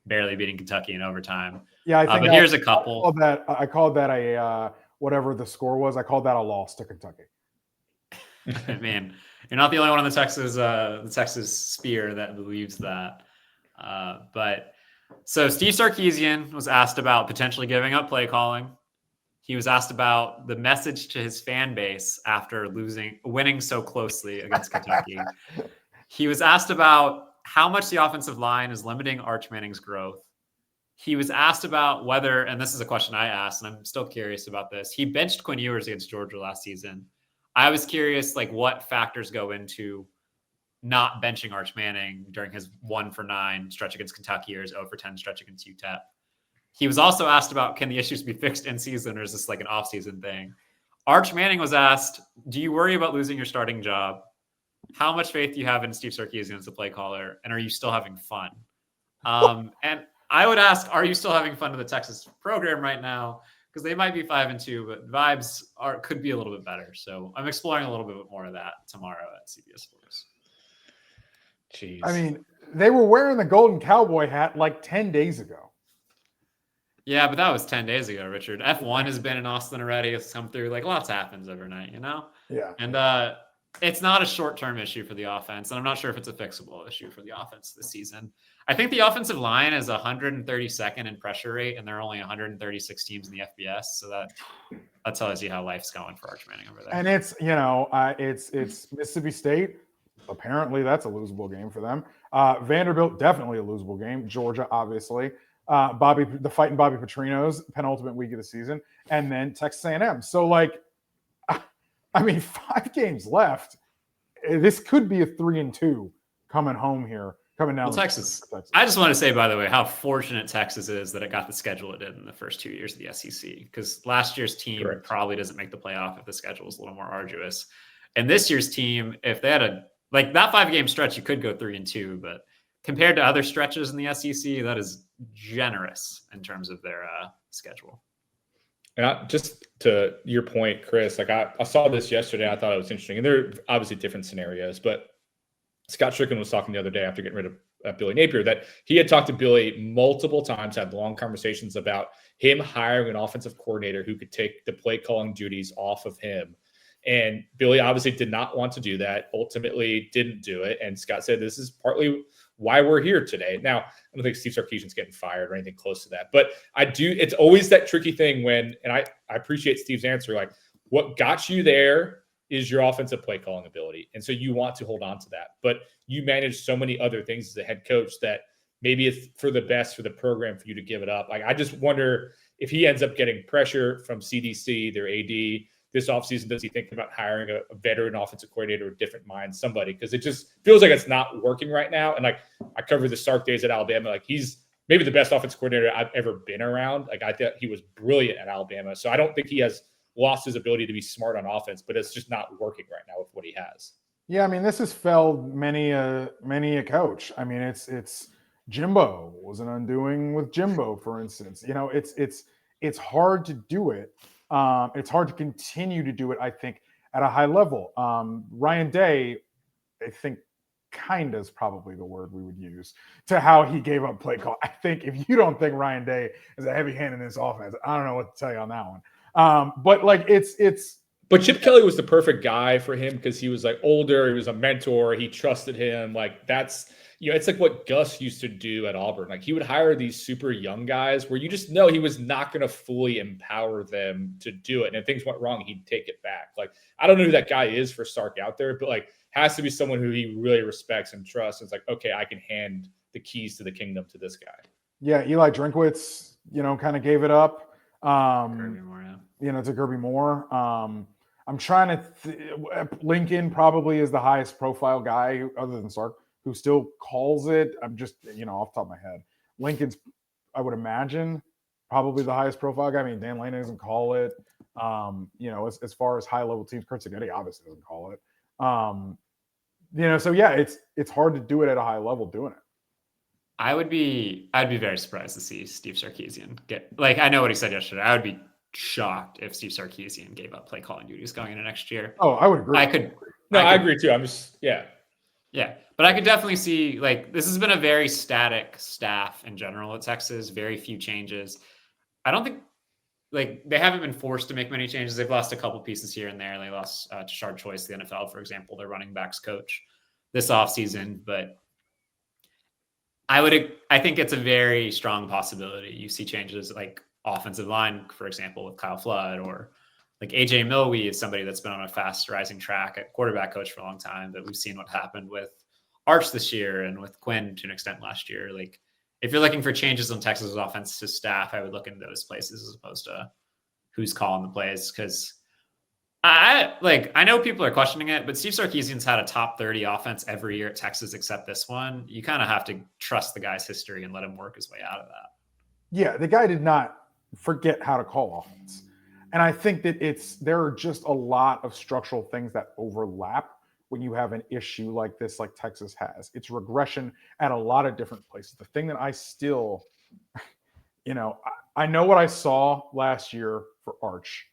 barely beating Kentucky in overtime. Yeah, I think but here's a couple. I called that a whatever the score was. I called that a loss to Kentucky. Man, you're not the only one on the Texas Spear that believes that. But so Steve Sarkisian was asked about potentially giving up play calling. He was asked about the message to his fan base after winning so closely against Kentucky. He was asked about how much the offensive line is limiting Arch Manning's growth. He was asked about whether, and this is a question I asked, and I'm still curious about this. He benched Quinn Ewers against Georgia last season. I was curious, like, what factors go into not benching Arch Manning during his 1-for-9 stretch against Kentucky or his 0-for-10 stretch against UTEP. He was also asked about, can the issues be fixed in season or is this like an off-season thing? Arch Manning was asked, do you worry about losing your starting job? How much faith do you have in Steve Sarkisian as the play caller? And are you still having fun? And I would ask, are you still having fun in the Texas program right now? Because they might be 5-2, but vibes could be a little bit better. So I'm exploring a little bit more of that tomorrow at CBS Sports. Jeez. I mean, they were wearing the golden cowboy hat like 10 days ago. Yeah, but that was 10 days ago, Richard. F1 has been in Austin already. It's come through. Like, lots happens overnight, you know? Yeah. And it's not a short-term issue for the offense, and I'm not sure if it's a fixable issue for the offense this season. I think the offensive line is 132nd in pressure rate, and there are only 136 teams in the FBS, so that tells you how life's going for Arch Manning over there. And it's, you know, it's Mississippi State. Apparently, that's a losable game for them. Vanderbilt, definitely a losable game. Georgia, obviously. The fighting Bobby Petrino's penultimate week of the season, and then Texas A&M. So, like, I mean, 5 games left. This could be a 3-2 coming home here, coming down. Well, Texas. I just want to say, by the way, how fortunate Texas is that it got the schedule it did in the first 2 years of the SEC. Because last year's team probably doesn't make the playoff if the schedule is a little more arduous. And this year's team, if they had that 5-game stretch, you could go 3-2, but compared to other stretches in the SEC, that is generous in terms of their schedule. And just to your point, Chris, like I saw this yesterday. I thought it was interesting. And there are obviously different scenarios, but Scott Strickland was talking the other day after getting rid of Billy Napier that he had talked to Billy multiple times, had long conversations about him hiring an offensive coordinator who could take the play calling duties off of him. And Billy obviously did not want to do that, ultimately didn't do it. And Scott said, this is partly why we're here today. Now, I don't think Steve Sarkisian's getting fired or anything close to that, but it's always that tricky thing and I appreciate Steve's answer. Like, what got you there is your offensive play calling ability. And so you want to hold on to that, but you manage so many other things as a head coach that maybe it's for the best for the program for you to give it up. Like, I just wonder if he ends up getting pressure from CDC, their AD, this offseason, does he think about hiring a veteran offensive coordinator, a different mind, somebody? Because it just feels like it's not working right now. And like, I covered the Sark days at Alabama. Like, he's maybe the best offensive coordinator I've ever been around. Like, I thought he was brilliant at Alabama. So I don't think he has lost his ability to be smart on offense, but it's just not working right now with what he has. Yeah, I mean, this has failed many a coach. I mean, it's Jimbo was an undoing with Jimbo, for instance. You know, it's hard to do it. It's hard to continue to do it, I think, at a high level. Ryan Day, I think, kind of is probably the word we would use to how he gave up play call. I think if you don't think Ryan Day is a heavy hand in this offense, I don't know what to tell you on that one. But like, But Chip Kelly was the perfect guy for him because he was like older, he was a mentor, he trusted him. Like, that's, you know, it's like what Gus used to do at Auburn. Like, he would hire these super young guys where you just know he was not going to fully empower them to do it. And if things went wrong, he'd take it back. Like, I don't know who that guy is for Sark out there, but like, has to be someone who he really respects and trusts. It's like, okay, I can hand the keys to the kingdom to this guy. Yeah, Eli Drinkwitz, you know, kind of gave it up. Kirby Moore, yeah. You know, to Kirby Moore. I'm trying to Lincoln probably is the highest profile guy other than Sark who still calls it. I'm just, you know, off the top of my head. Lincoln's, I would imagine, probably the highest profile guy. I mean, Dan Lane doesn't call it. You know, as far as high level teams, Curt Cignetti obviously doesn't call it. You know, so yeah, it's hard to do it at a high level doing it. I'd be very surprised to see Steve Sarkisian get, like, I know what he said yesterday. I would be shocked if Steve Sarkisian gave up play calling duties going into next year. Oh, I would agree. I agree too. I'm just, yeah. Yeah, but I could definitely see, like, this has been a very static staff in general at Texas, very few changes. I don't think, like, they haven't been forced to make many changes. They've lost a couple pieces here and there. They lost Tashard Choice, the NFL, for example, their running backs coach this offseason. But I think it's a very strong possibility. You see changes like offensive line, for example, with Kyle Flood, or like AJ Milwee is somebody that's been on a fast rising track at quarterback coach for a long time, but we've seen what happened with Arch this year and with Quinn to an extent last year. Like, if you're looking for changes on Texas's offensive staff, I would look in those places as opposed to who's calling the plays. Because I know people are questioning it, but Steve Sarkisian's had a top 30 offense every year at Texas except this one. You kind of have to trust the guy's history and let him work his way out of that. Yeah, the guy did not forget how to call offense. And I think that there are just a lot of structural things that overlap when you have an issue like this, like Texas has. It's regression at a lot of different places. The thing that I still, I know what I saw last year for Arch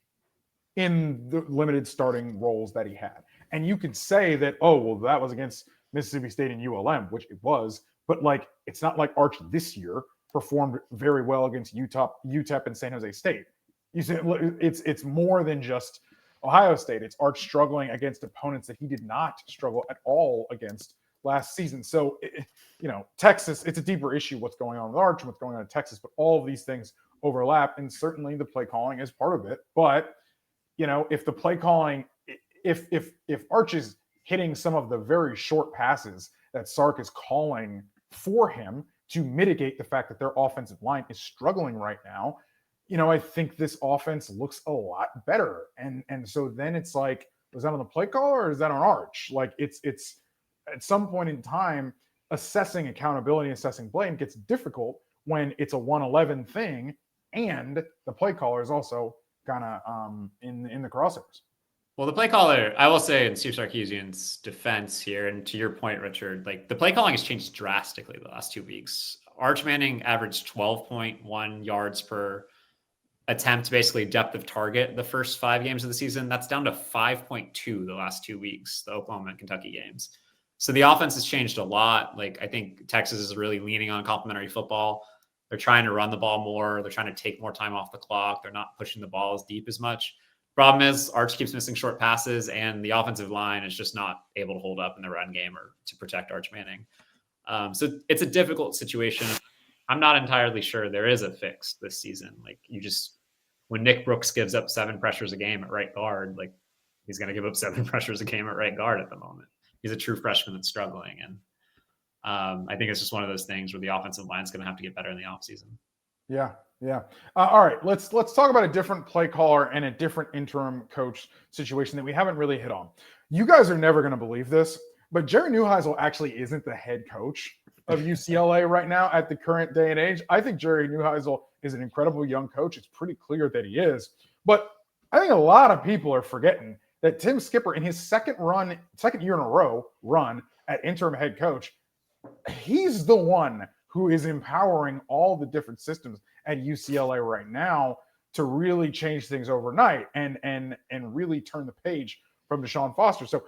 in the limited starting roles that he had. And you could say that, oh, well, that was against Mississippi State and ULM, which it was. But, like, it's not like Arch this year performed very well against UTEP and San Jose State. You see, it's more than just Ohio State. It's Arch struggling against opponents that he did not struggle at all against last season. So, Texas, it's a deeper issue what's going on with Arch and what's going on in Texas, but all of these things overlap, and certainly the play calling is part of it. But, if the play calling, if Arch is hitting some of the very short passes that Sark is calling for him to mitigate the fact that their offensive line is struggling right now, I think this offense looks a lot better. And so then it's like, was that on the play caller or is that on Arch? Like, it's at some point in time, assessing accountability, assessing blame gets difficult when it's a 111 thing and the play caller is also kind of in the crosshairs. Well, the play caller, I will say in Steve Sarkisian's defense here, and to your point, Richard, like, the play calling has changed drastically the last 2 weeks. Arch Manning averaged 12.1 yards per attempt, basically depth of target, the first 5 games of the season. That's down to 5.2 the last 2 weeks, the Oklahoma and Kentucky games. So the offense has changed a lot. Like, I think Texas is really leaning on complementary football. They're trying to run the ball more. They're trying to take more time off the clock. They're not pushing the ball as deep as much. Problem is, Arch keeps missing short passes, and the offensive line is just not able to hold up in the run game or to protect Arch Manning. So it's a difficult situation. I'm not entirely sure there is a fix this season. Like, when Nick Brooks gives up 7 pressures a game at right guard, like, he's going to give up 7 pressures a game at right guard at the moment. He's a true freshman that's struggling. And I think it's just one of those things where the offensive line is going to have to get better in the offseason. Yeah. All right, let's talk about a different play caller and a different interim coach situation that we haven't really hit on. You guys are never going to believe this, but Jerry Neuheisel actually isn't the head coach of UCLA right now at the current day and age. I think Jerry Neuheisel is an incredible young coach. It's pretty clear that he is. But I think a lot of people are forgetting that Tim Skipper, in his second year in a row run at interim head coach, he's the one who is empowering all the different systems at UCLA right now to really change things overnight and really turn the page from Deshaun Foster. So,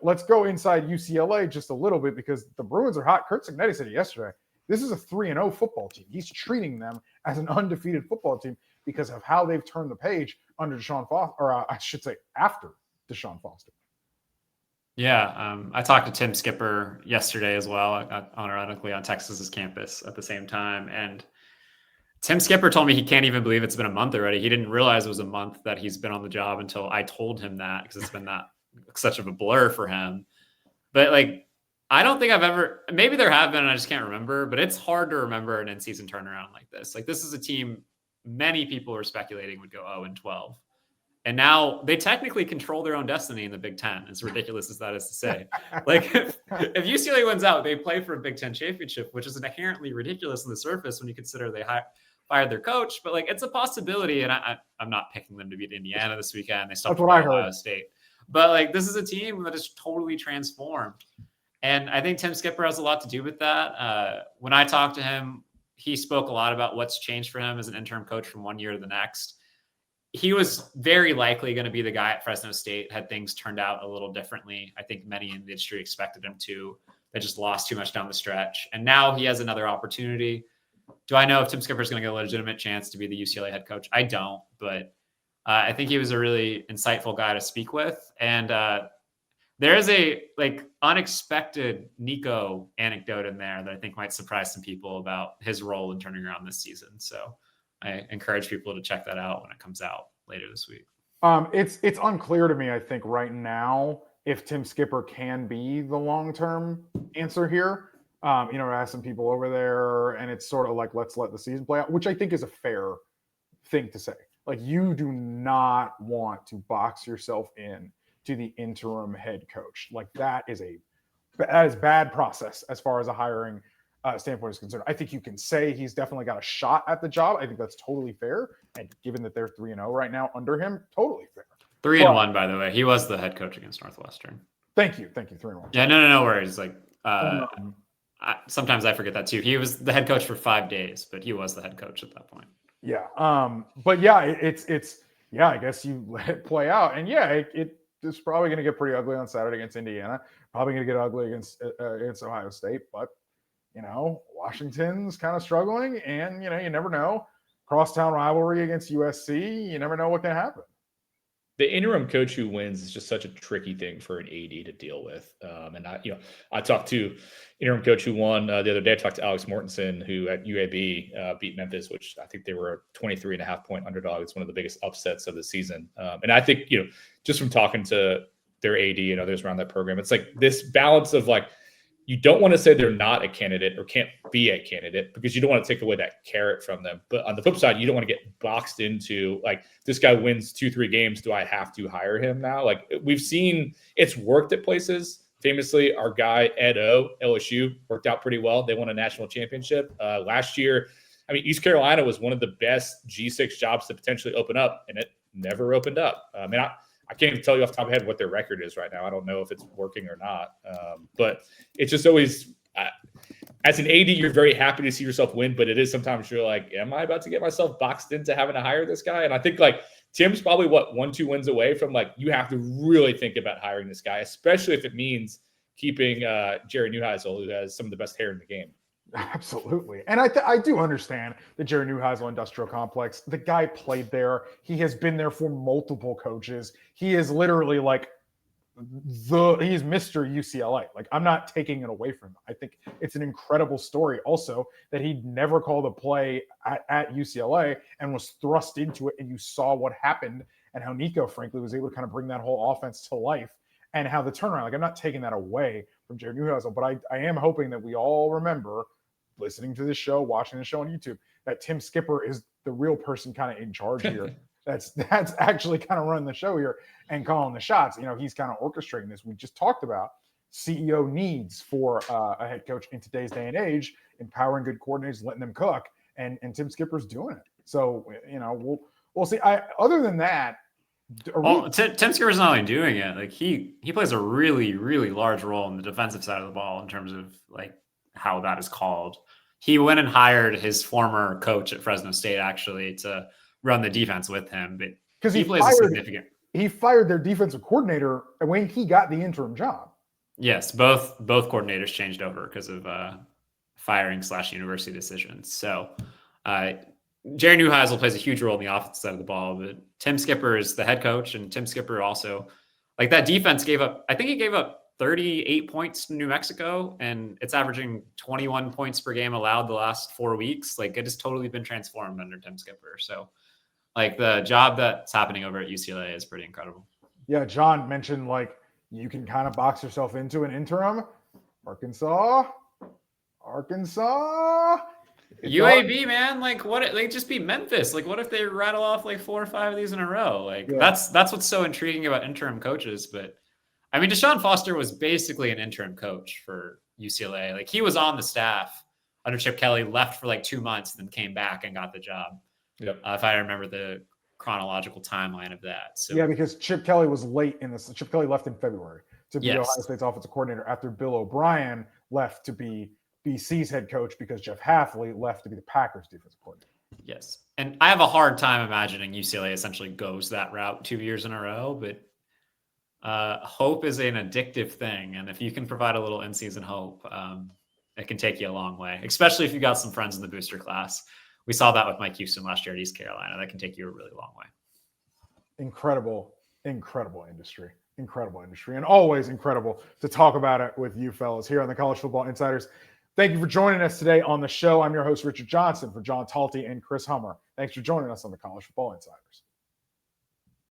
let's go inside UCLA just a little bit, because the Bruins are hot. Curt Cignetti said it yesterday. This is a 3-0 football team. He's treating them as an undefeated football team because of how they've turned the page under Deshaun Foster, or I should say after Deshaun Foster. Yeah, I talked to Tim Skipper yesterday as well, ironically on Texas's campus at the same time. And Tim Skipper told me he can't even believe it's been a month already. He didn't realize it was a month that he's been on the job until I told him that, because it's been such of a blur for him. But, like, I don't think I've ever, maybe there have been, and I just can't remember, but it's hard to remember an in-season turnaround like this. Like, this is a team many people were speculating would go 0-12. And now they technically control their own destiny in the Big Ten, as ridiculous as that is to say. Like, if UCLA wins out, they play for a Big Ten championship, which is inherently ridiculous on the surface when you consider they fired their coach. But, like, it's a possibility, and I'm not picking them to beat Indiana this weekend. They still play Ohio State. But, like, this is a team that is totally transformed. And I think Tim Skipper has a lot to do with that. When I talked to him, he spoke a lot about what's changed for him as an interim coach from one year to the next. He was very likely going to be the guy at Fresno State had things turned out a little differently. I think many in the industry expected him to. They just lost too much down the stretch. And now he has another opportunity. Do I know if Tim Skipper is going to get a legitimate chance to be the UCLA head coach? I don't, but I think he was a really insightful guy to speak with. And there is a unexpected Nico anecdote in there that I think might surprise some people about his role in turning around this season. So I encourage people to check that out when it comes out later this week. It's unclear to me, I think, right now if Tim Skipper can be the long-term answer here. I asked some people over there, and it's sort of like, let's let the season play out, which I think is a fair thing to say. Like, you do not want to box yourself in to the interim head coach. Like, that is bad process as far as a hiring standpoint is concerned. I think you can say he's definitely got a shot at the job. I think that's totally fair. And given that they're 3-0 right now under him, totally fair. 3-1, by the way. He was the head coach against Northwestern. Thank you. 3-1. Yeah, no worries. Sometimes I forget that too. He was the head coach for 5 days, but he was the head coach at that point. Yeah. But yeah, it's I guess you let it play out. And yeah, it's probably going to get pretty ugly on Saturday against Indiana. Probably going to get ugly against Ohio State. But, Washington's kind of struggling. And, you never know. Crosstown rivalry against USC. You never know what can happen. The interim coach who wins is just such a tricky thing for an AD to deal with. And I talked to interim coach who won the other day. I talked to Alex Mortensen, who at UAB beat Memphis, which I think they were a 23.5-point underdog. It's one of the biggest upsets of the season. And I think, just from talking to their AD and others around that program, it's like this balance of you don't want to say they're not a candidate or can't be a candidate because you don't want to take away that carrot from them. But on the flip side, you don't want to get boxed into this guy wins 2-3 games. Do I have to hire him now? We've seen it's worked at places. Famously, our guy, Ed O, LSU, worked out pretty well. They won a national championship last year. I mean, East Carolina was one of the best G6 jobs to potentially open up, and it never opened up. I can't even tell you off the top of my head what their record is right now. I don't know if it's working or not. But it's just always, as an AD, you're very happy to see yourself win, but it is sometimes you're like, am I about to get myself boxed into having to hire this guy? And I think Tim's probably 1-2 wins away from you have to really think about hiring this guy, especially if it means keeping Jerry Neuheisel, who has some of the best hair in the game. Absolutely. And I do understand the Jerry Neuheisel Industrial Complex. The guy played there. He has been there for multiple coaches. He is literally he's Mr. UCLA. I'm not taking it away from him. I think it's an incredible story also that he never called a play at UCLA and was thrust into it. And you saw what happened and how Nico, frankly, was able to kind of bring that whole offense to life and how the turnaround, I'm not taking that away from Jerry Neuheisel, but I am hoping that we all remember listening to this show, watching the show on YouTube, that Tim Skipper is the real person kind of in charge here. That's actually kind of running the show here and calling the shots. He's kind of orchestrating this. We just talked about CEO needs for a head coach in today's day and age, empowering good coordinators, letting them cook, and Tim Skipper's doing it. So, we'll see. Other than that, Tim Skipper's not only doing it, he plays a really, really large role in the defensive side of the ball in terms of how that is called. He went and hired his former coach at Fresno State actually to run the defense with him, but because he plays he fired their defensive coordinator when he got the interim job. Yes, both coordinators changed over because of firing/university decisions. So Jerry Neuheisel plays a huge role in the offensive side of the ball, but Tim Skipper is the head coach, and Tim Skipper also that defense gave up 38 points to New Mexico, and it's averaging 21 points per game allowed the last 4 weeks. It has totally been transformed under Tim Skipper. So the job that's happening over at UCLA is pretty incredible. Yeah. John mentioned you can kind of box yourself into an interim. Arkansas. UAB, man, what they just beat Memphis. What if they rattle off 4 or 5 of these in a row? That's what's so intriguing about interim coaches. But I mean, Deshaun Foster was basically an interim coach for UCLA. He was on the staff under Chip Kelly, left for 2 months, then came back and got the job. Yep. If I remember the chronological timeline of that. So yeah, because Chip Kelly was late in this. Chip Kelly left in February. to be Yes. Ohio State's offensive coordinator after Bill O'Brien left to be BC's head coach because Jeff Hafley left to be the Packers defensive coordinator. Yes. And I have a hard time imagining UCLA essentially goes that route 2 years in a row, but hope is an addictive thing. And if you can provide a little in-season hope, it can take you a long way, especially if you've got some friends in the booster class. We saw that with Mike Houston last year at East Carolina. That can take you a really long way. Incredible industry. Incredible industry. And always incredible to talk about it with you fellas here on the College Football Insiders. Thank you for joining us today on the show. I'm your host, Richard Johnson, for John Talty and Chris Hummer. Thanks for joining us on the College Football Insiders.